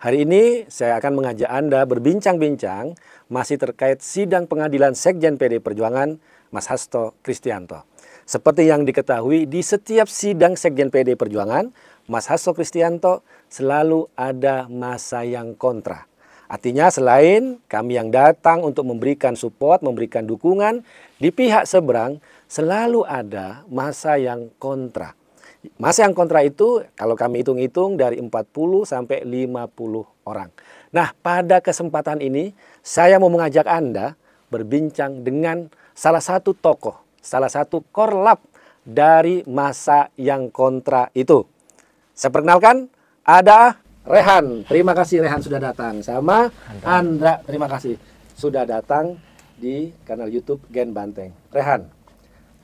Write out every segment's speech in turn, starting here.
Hari ini saya akan mengajak Anda berbincang-bincang masih terkait sidang pengadilan Sekjen PD Perjuangan Mas Hasto Kristianto. Seperti yang diketahui, di setiap sidang Sekjen PD Perjuangan, Mas Hasto Kristianto selalu ada masa yang kontra. Artinya selain kami yang datang untuk memberikan support, memberikan dukungan, di pihak seberang selalu ada masa yang kontra. Masa yang kontra itu kalau kami hitung-hitung dari 40 sampai 50 orang. Nah, pada kesempatan ini saya mau mengajak Anda berbincang dengan salah satu tokoh, salah satu korlap dari masa yang kontra itu. Saya perkenalkan, ada Rehan. Terima kasih Rehan sudah datang. Sama Andra, terima kasih sudah datang di kanal YouTube Gen Banteng. Rehan,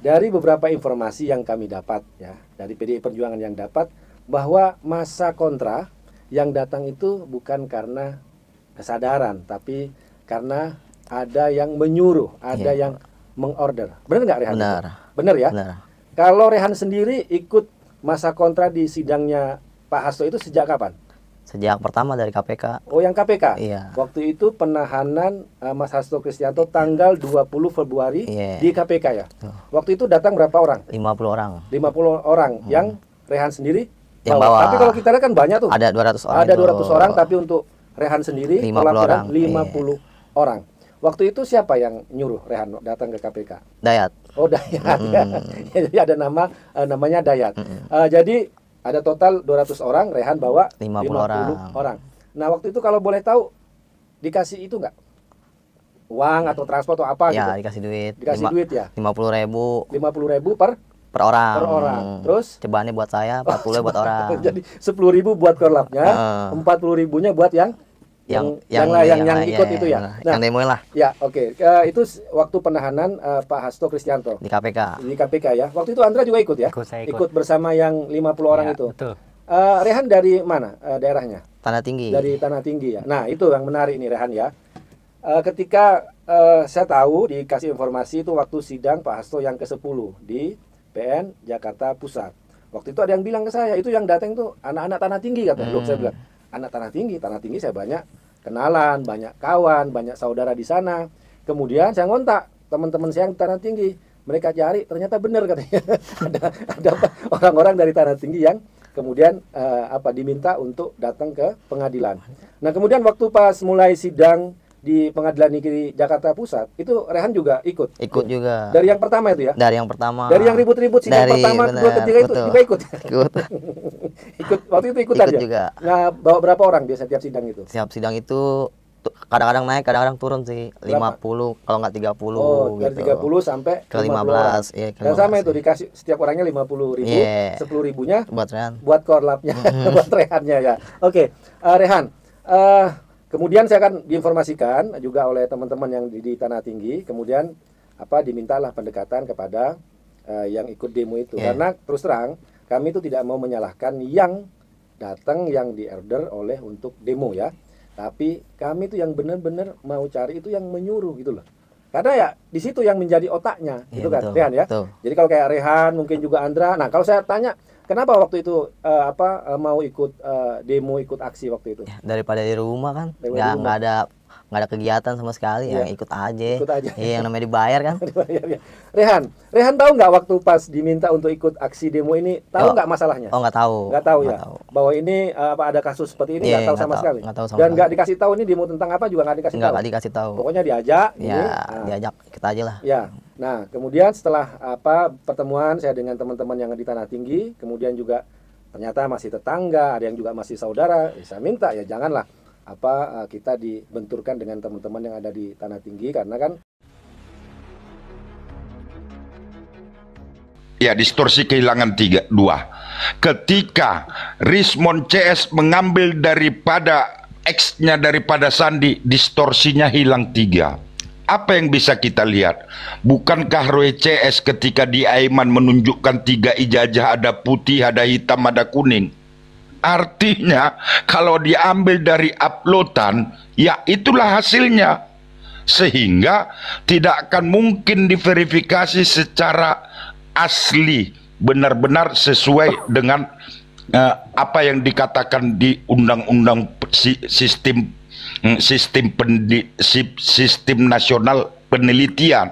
dari beberapa informasi yang kami dapat ya, dari PDI Perjuangan yang dapat, bahwa masa kontra yang datang itu bukan karena kesadaran, tapi karena ada yang menyuruh, ada yang mengorder. Benar nggak Rehan? Benar. Benar ya? Benar. Kalau Rehan sendiri ikut masa kontra di sidangnya Pak Hasto itu sejak kapan? Sejak pertama dari KPK. Oh, yang KPK? Iya. Waktu itu penahanan Mas Hasto Kristianto tanggal 20 Februari di KPK ya? Waktu itu datang berapa orang? 50 orang. 50 orang. Yang Rehan sendiri Yang bawa. bawa. Tapi kalau kita lihat kan banyak tuh. Ada 200 orang. Ada 200 orang, tapi untuk Rehan sendiri 50 orang. 50 orang. Waktu itu siapa yang nyuruh Rehan datang ke KPK? Dayat. Oh, Dayat. Jadi ada namanya Dayat. Jadi ada total 200 orang, Rehan bawa 50 orang. Nah, waktu itu kalau boleh tahu dikasih itu nggak? Uang atau transport atau apa Ya, gitu? dikasih duit. Dikasih duit ya? 50.000. 50.000 per orang. Per orang. Terus? Cobaannya buat saya, 40 buat orang. Jadi 10.000 buat korlapnya, 40.000-nya buat yang ikut itu ya. Yang demo lah. Ya, oke. Itu waktu penahanan Pak Hasto Kristianto Di KPK. Di KPK ya. Waktu itu Andra juga ikut ya? Ikut bersama yang 50 orang itu. Betul. Rehan dari mana daerahnya? Tanah Tinggi. Dari Tanah Tinggi ya. Nah, itu yang menarik nih Rehan ya. Ketika saya tahu dikasih informasi itu waktu sidang Pak Hasto yang ke-10 di PN Jakarta Pusat. Waktu itu ada yang bilang ke saya, itu yang datang tuh anak-anak Tanah Tinggi katanya. Loh, saya bilang, anak Tanah Tinggi saya banyak kenalan, banyak kawan, banyak saudara di sana. Kemudian saya ngontak teman-teman saya yang Tanah Tinggi. Mereka cari, ternyata benar katanya. ada orang-orang dari Tanah Tinggi yang kemudian diminta untuk datang ke pengadilan. Nah, kemudian waktu pas mulai sidang di Pengadilan Negeri Jakarta Pusat, itu Rehan juga ikut? Ikut juga. Dari yang pertama itu ya? Dari yang pertama. Dari yang ribut-ribut sidang pertama, kedua, ketiga itu juga ikut? Ikut. Waktu itu ikut aja? Juga. Nah, bawa berapa orang di setiap sidang itu? Setiap sidang itu kadang-kadang naik, kadang-kadang turun sih. Berapa? 50, kalau nggak 30 Oh, dari gitu. 30 sampai ke 15. Ya, Dan sama itu dikasih setiap orangnya 50.000, 10.000-nya buat korlapnya, buat Rehannya ya. Oke, Rehan, kemudian saya akan diinformasikan juga oleh teman-teman yang di Tanah Tinggi, kemudian dimintalah pendekatan kepada yang ikut demo itu. Karena terus terang kami itu tidak mau menyalahkan yang datang, yang di-order oleh untuk demo ya. Tapi kami itu yang benar-benar mau cari itu yang menyuruh gitu loh. Karena ya di situ yang menjadi otaknya gitu kan, betul, Rehan ya. Betul. Jadi kalau kayak Rehan, mungkin juga Andra. Nah, kalau saya tanya, kenapa waktu itu mau ikut demo, ikut aksi waktu itu? Ya, daripada di rumah kan, nggak ada kegiatan sama sekali, yang ikut aja. Iya, yang namanya dibayar kan. Rehan tahu nggak waktu pas diminta untuk ikut aksi demo ini, tahu nggak masalahnya? Oh, nggak tahu. Nggak tahu ya. Bahwa ini ada kasus seperti ini nggak tahu sama sekali. Nggak tahu sama Dan sekali. nggak dikasih tahu ini demo tentang apa juga nggak dikasih tahu. Nggak dikasih tahu. Pokoknya diajak. Diajak kita aja lah. Ya. Nah, kemudian setelah pertemuan saya dengan teman-teman yang di Tanah Tinggi, kemudian juga ternyata masih tetangga, ada yang juga masih saudara. Saya minta ya janganlah kita dibenturkan dengan teman-teman yang ada di Tanah Tinggi, karena kan ya distorsi kehilangan 2. Ketika Rismon CS mengambil daripada X-nya daripada Sandi, distorsinya hilang 3. Apa yang bisa kita lihat? Bukankah Roy CS ketika di Aiman menunjukkan 3 ijazah, ada putih, ada hitam, ada kuning? Artinya kalau diambil dari uploadan, ya itulah hasilnya. Sehingga tidak akan mungkin diverifikasi secara asli, benar-benar sesuai dengan apa yang dikatakan di Undang-Undang sistem nasional penelitian.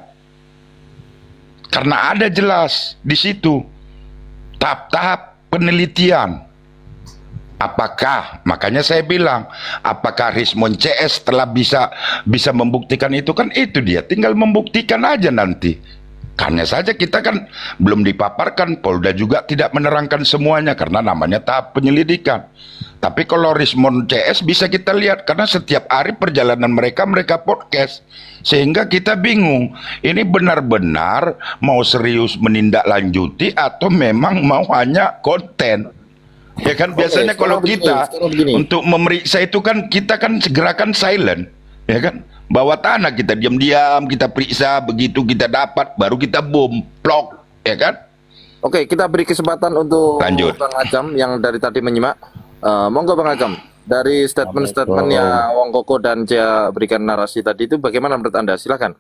Karena ada jelas di situ tahap-tahap penelitian. Apakah, makanya saya bilang, apakah Rismon CS telah bisa membuktikan itu? Kan itu dia, tinggal membuktikan aja nanti. Hanya saja kita kan belum dipaparkan, Polda juga tidak menerangkan semuanya karena namanya tahap penyelidikan. Tapi kalau Rismon CS bisa kita lihat karena setiap hari perjalanan mereka podcast. Sehingga kita bingung, ini benar-benar mau serius menindaklanjuti atau memang mau hanya konten. Ya kan biasanya kalau kita untuk memeriksa itu kan kita kan segerakan silent, ya kan? Bawa tanah kita diam-diam, kita periksa, begitu kita dapat baru kita boom, plok, ya kan? Oke, kita beri kesempatan untuk lanjut. Bang Ajam yang dari tadi menyimak. Monggo Bang Ajam, dari statement-statement yang Wong Koko dan Cia berikan narasi tadi itu bagaimana menurut Anda? Silakan.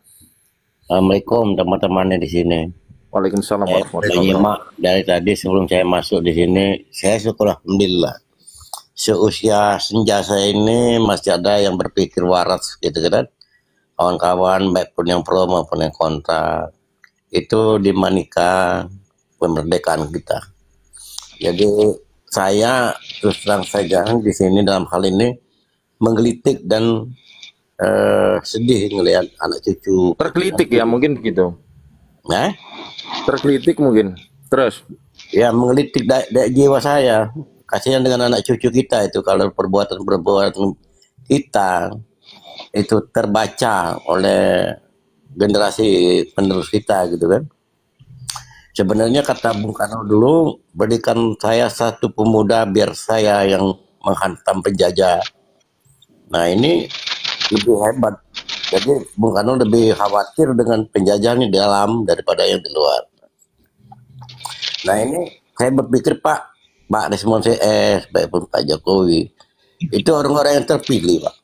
Assalamualaikum teman-temannya di sini. Waalaikumsalam warahmatullahi wabarakatuh. Dari tadi sebelum saya masuk di sini, saya syukur alhamdulillah. Seusia senja saya ini masih ada yang berpikir waras gitu kan. Kawan-kawan baik pun yang pro maupun yang kontra itu dimanikan kemerdekaan kita. Jadi saya terus terang saja di sini dalam hal ini menggelitik dan sedih ngelihat anak cucu. Tergelitik ya mungkin begitu. Nah, tergelitik mungkin. Terus? Ya menggelitik jiwa saya. Kasihan dengan anak cucu kita itu kalau perbuatan-perbuatan kita itu terbaca oleh generasi penerus kita gitu kan. Sebenarnya kata Bung Karno dulu, berikan saya satu pemuda biar saya yang menghantam penjajah. Nah ini lebih hebat. Jadi Bung Karno lebih khawatir dengan penjajah di dalam daripada yang di luar. Nah ini saya berpikir Pak Rismon CS, baik pun Pak Jokowi, itu orang-orang yang terpilih Pak.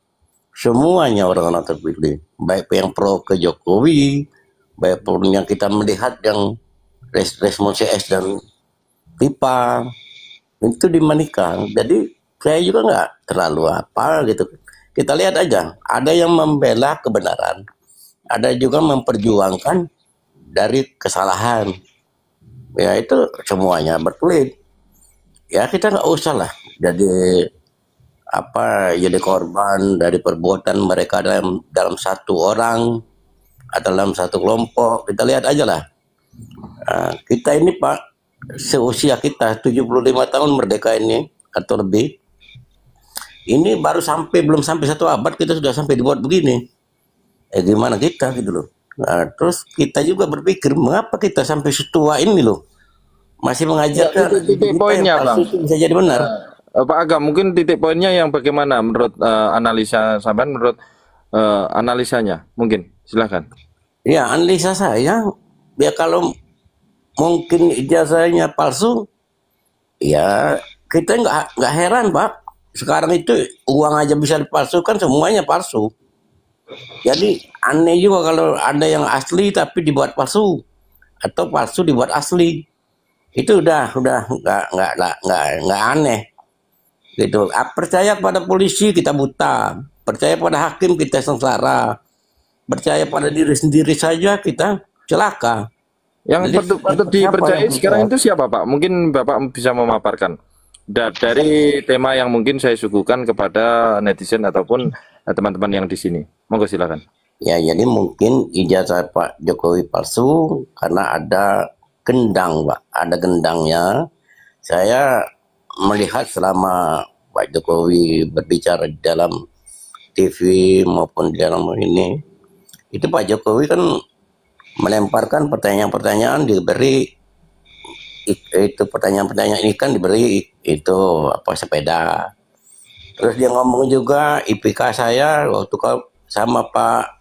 Semuanya orang-orang terpilih. Baik yang pro ke Jokowi, baik pun yang kita melihat yang Rismon CS dan Pipa, itu dimanikan. Jadi saya juga nggak terlalu apa gitu. Kita lihat aja, ada yang membela kebenaran, ada juga memperjuangkan dari kesalahan. Ya itu semuanya berkelit. Ya kita nggak usah lah jadi jadi korban dari perbuatan mereka dalam satu orang atau dalam satu kelompok. Kita lihat aja lah. Nah, kita ini Pak, seusia kita 75 tahun merdeka ini atau lebih. Ini baru belum sampai 1 abad kita sudah sampai dibuat begini. Gimana kita gitu loh. Nah, terus kita juga berpikir mengapa kita sampai setua ini loh. Masih mengajarkan titik poinnya Bang. Bisa jadi benar. Pak Agam, mungkin titik poinnya yang bagaimana menurut analisa sampean, menurut analisanya mungkin silakan. Ya analisa saya, ya kalau mungkin ijazahnya palsu, ya kita nggak heran Pak. Sekarang itu uang aja bisa dipalsukan, semuanya palsu. Jadi aneh juga kalau ada yang asli tapi dibuat palsu atau palsu dibuat asli. Itu udah nggak aneh. Gitu. Percaya pada polisi kita buta, percaya pada hakim kita sengsara, percaya pada diri sendiri saja kita celaka. Yang patut dipercayai sekarang itu siapa Pak? Mungkin Bapak bisa memaparkan. Dari tema yang mungkin saya suguhkan kepada netizen ataupun teman-teman yang di sini. Monggo silakan. Ya, jadi mungkin ijazah Pak Jokowi palsu karena ada gendang, Pak. Ada gendangnya. Saya melihat selama Pak Jokowi berbicara di dalam TV maupun di dalam ini, itu Pak Jokowi kan melemparkan pertanyaan-pertanyaan, diberi itu pertanyaan-pertanyaan ini kan diberi itu sepeda. Terus dia ngomong juga IPK saya waktu sama Pak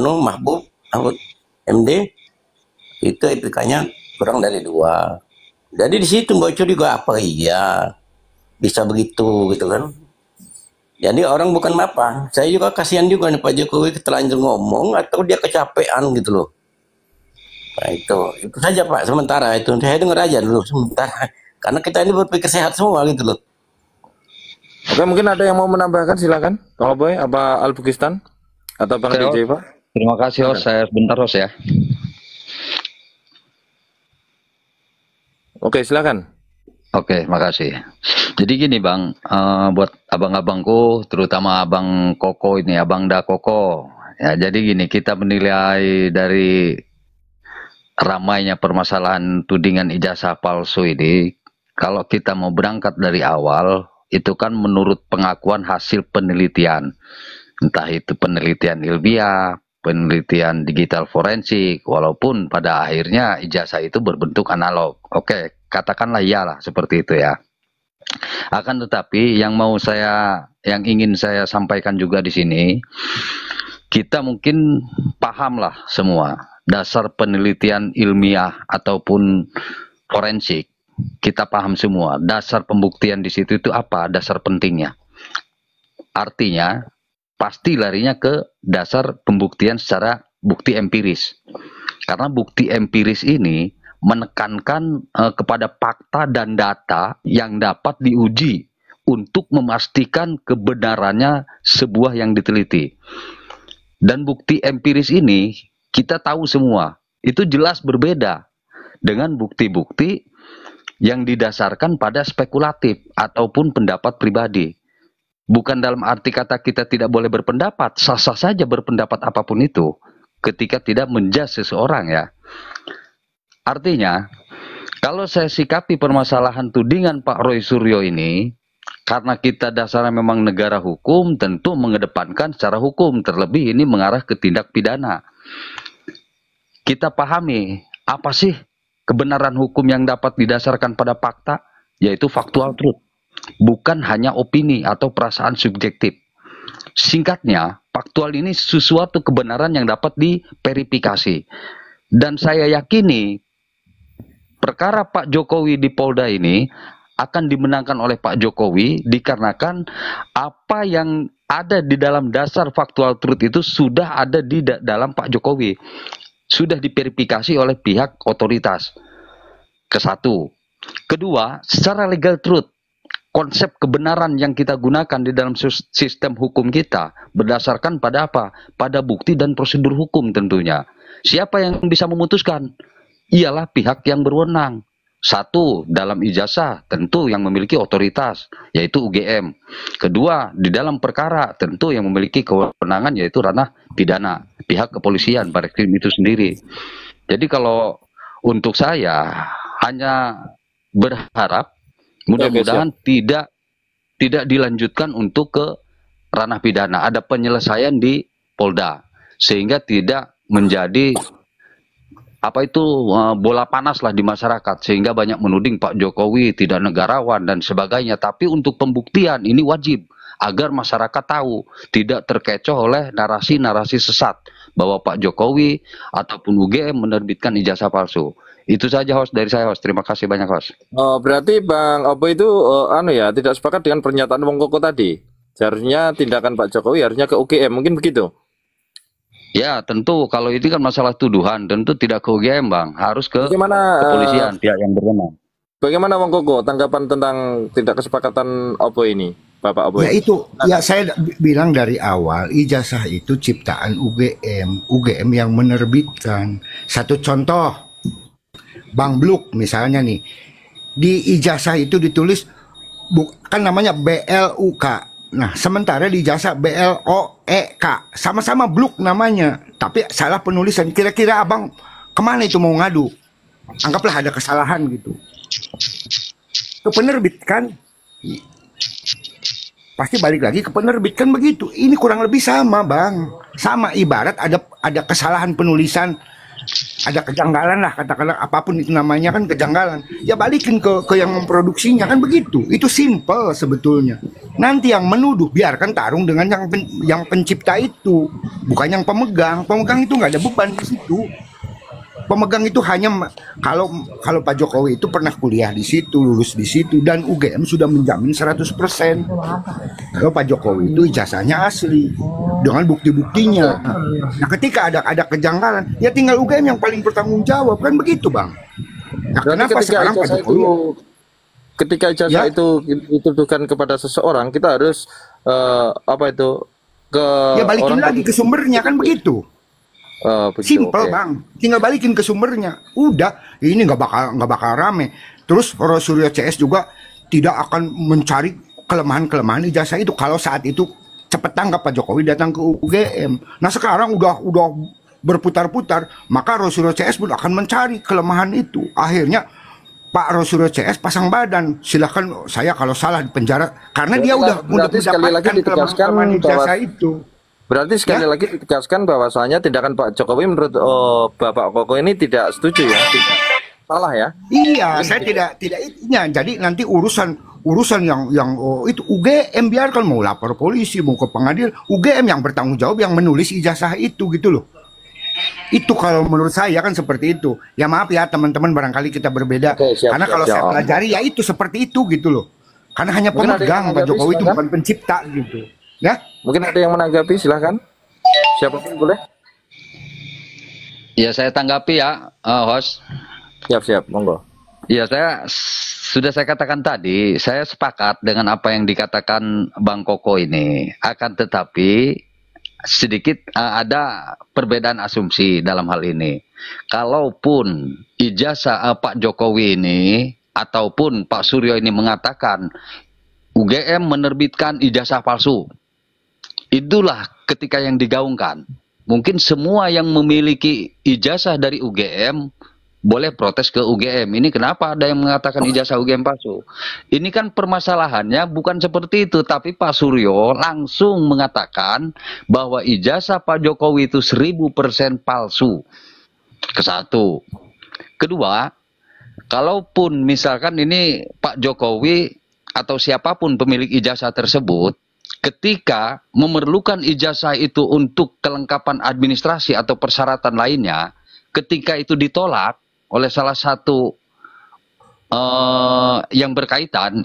Mahbub MD itu IPK-nya kurang dari 2. Jadi di situ bocor juga apa iya bisa begitu gitu kan. Jadi orang bukan apa. Saya juga kasihan juga nih Pak Jokowi terlanjur ngomong atau dia kecapean gitu loh. Nah itu saja Pak sementara itu saya dengar aja dulu sementara karena kita ini berpikir sehat semua gitu loh. Oke, mungkin ada yang mau menambahkan, silakan. Bang Boy, apa Al-Bukistan atau Bang DJ, Pak? Terima kasih, host. Saya sebentar, host ya. Oke, silakan. Oke, makasih. Jadi gini Bang, buat abang-abangku, terutama Abang Koko ini, Abang Da Koko. Ya, jadi gini, kita menilai dari ramainya permasalahan tudingan ijazah palsu ini, kalau kita mau berangkat dari awal, itu kan menurut pengakuan hasil penelitian. Entah itu penelitian ilmiah, penelitian digital forensik, walaupun pada akhirnya ijazah itu berbentuk analog. Oke, katakanlah iyalah seperti itu ya. Akan tetapi yang ingin saya sampaikan juga di sini, kita mungkin pahamlah semua dasar penelitian ilmiah ataupun forensik. Kita paham semua dasar pembuktian di situ itu apa, dasar pentingnya. Artinya pasti larinya ke dasar pembuktian secara bukti empiris. Karena bukti empiris ini menekankan kepada fakta dan data yang dapat diuji untuk memastikan kebenarannya sebuah yang diteliti. Dan bukti empiris ini kita tahu semua, itu jelas berbeda dengan bukti-bukti yang didasarkan pada spekulatif ataupun pendapat pribadi. Bukan dalam arti kata kita tidak boleh berpendapat, sah-sah saja berpendapat apapun itu ketika tidak menjudge seseorang ya. Artinya, kalau saya sikapi permasalahan tudingan Pak Roy Suryo ini, karena kita dasarnya memang negara hukum, tentu mengedepankan secara hukum, terlebih ini mengarah ke tindak pidana. Kita pahami, apa sih kebenaran hukum yang dapat didasarkan pada fakta? Yaitu factual truth. Bukan hanya opini atau perasaan subjektif. Singkatnya, faktual ini sesuatu kebenaran yang dapat diverifikasi. Dan saya yakini, perkara Pak Jokowi di Polda ini akan dimenangkan oleh Pak Jokowi dikarenakan apa yang ada di dalam dasar factual truth itu sudah ada di dalam Pak Jokowi. Sudah diverifikasi oleh pihak otoritas. Kesatu. Kedua, secara legal truth, konsep kebenaran yang kita gunakan di dalam sistem hukum kita berdasarkan pada apa? Pada bukti dan prosedur hukum tentunya. Siapa yang bisa memutuskan? Ialah pihak yang berwenang. Satu, dalam ijazah tentu yang memiliki otoritas, yaitu UGM. Kedua, di dalam perkara tentu yang memiliki kewenangan yaitu ranah pidana, pihak kepolisian, Barreskrim itu sendiri. Jadi kalau untuk saya hanya berharap mudah-mudahan tidak dilanjutkan untuk ke ranah pidana, ada penyelesaian di Polda sehingga tidak menjadi bola panas lah di masyarakat sehingga banyak menuding Pak Jokowi tidak negarawan dan sebagainya. Tapi untuk pembuktian ini wajib agar masyarakat tahu, tidak terkecoh oleh narasi-narasi sesat bahwa Pak Jokowi ataupun UGM menerbitkan ijazah palsu. Itu saja host dari saya host. Terima kasih banyak host. Oh, berarti Bang Opo itu tidak sepakat dengan pernyataan Bang Koko tadi. Seharusnya tindakan Pak Jokowi harusnya ke UGM, mungkin begitu? Ya tentu kalau itu kan masalah tuduhan tentu tidak ke UGM Bang, harus ke kepolisian, pihak yang berwenang. Bagaimana Bang Koko tanggapan tentang tidak kesepakatan Opo ini, Bapak Opo? Ya itu, ya saya bilang dari awal ijazah itu ciptaan UGM yang menerbitkan. Satu contoh, Bang Bluk misalnya nih, di ijazah itu ditulis kan namanya BLUK. Nah, sementara di ijazah BLOEK, sama-sama Bluk namanya, tapi salah penulisan. Kira-kira abang kemana itu mau ngadu? Anggaplah ada kesalahan gitu. Ke penerbit kan, pasti balik lagi ke penerbit kan begitu. Ini kurang lebih sama bang, sama ibarat ada kesalahan penulisan. Ada kejanggalan lah, katakanlah apapun itu namanya kan kejanggalan. Ya balikin ke yang memproduksinya kan begitu. Itu simple sebetulnya. Nanti yang menuduh biarkan tarung dengan yang pencipta itu, bukan yang pemegang. Pemegang itu nggak ada beban di situ. Pemegang itu hanya kalau Pak Jokowi itu pernah kuliah di situ, lulus di situ, dan UGM sudah menjamin 100%. Kalau Pak Jokowi itu ijazahnya asli dengan bukti-buktinya. Nah, ketika ada kejanggalan, ya tinggal UGM yang paling bertanggung jawab kan begitu, Bang. Nah, kenapa sekarang Pak Jokowi ketika ijazah itu dituduhkan kepada seseorang, kita harus apa itu ke balikin lagi ke sumbernya, kan begitu. Simple, Bang. Tinggal balikin ke sumbernya. Udah, ini nggak bakal rame. Terus Suryo CS juga tidak akan mencari kelemahan-kelemahan ijazah itu kalau saat itu cepet tanggap Pak Jokowi datang ke UGM. Nah sekarang udah berputar-putar, maka Suryo CS pun akan mencari kelemahan itu. Akhirnya Pak Suryo CS pasang badan, silahkan saya kalau salah di penjara, karena dia udah mendapatkan kelemahan ijazah itu. Berarti sekali lagi ditegaskan bahwasanya tindakan Pak Jokowi menurut Bapak Koko ini tidak setuju ya, tidak salah ya? Iya, saya tidak itunya. Jadi nanti urusan yang itu UGM, biarkan mau lapor polisi, mau ke pengadilan, UGM yang bertanggung jawab, yang menulis ijazah itu gitu loh. Itu kalau menurut saya kan seperti itu. Ya maaf ya teman-teman, barangkali kita berbeda. Karena kalau saya pelajari ya itu seperti itu gitu loh. Karena hanya pemegang, Pak Jokowi itu bukan pencipta gitu. Ya, mungkin ada yang menanggapi, silahkan. Siapapun boleh. Ya saya tanggapi ya, host. Siap, monggo. Ya sudah saya katakan tadi, saya sepakat dengan apa yang dikatakan Bang Koko ini. Akan tetapi sedikit ada perbedaan asumsi dalam hal ini. Kalaupun ijazah Pak Jokowi ini ataupun Pak Suryo ini mengatakan UGM menerbitkan ijazah palsu, itulah ketika yang digaungkan. Mungkin semua yang memiliki ijazah dari UGM boleh protes ke UGM. Ini kenapa ada yang mengatakan ijazah UGM palsu? Ini kan permasalahannya bukan seperti itu, tapi Pak Suryo langsung mengatakan bahwa ijazah Pak Jokowi itu 1000% palsu. Kesatu. Kedua, kalaupun misalkan ini Pak Jokowi atau siapapun pemilik ijazah tersebut, ketika memerlukan ijazah itu untuk kelengkapan administrasi atau persyaratan lainnya, ketika itu ditolak oleh salah satu yang berkaitan,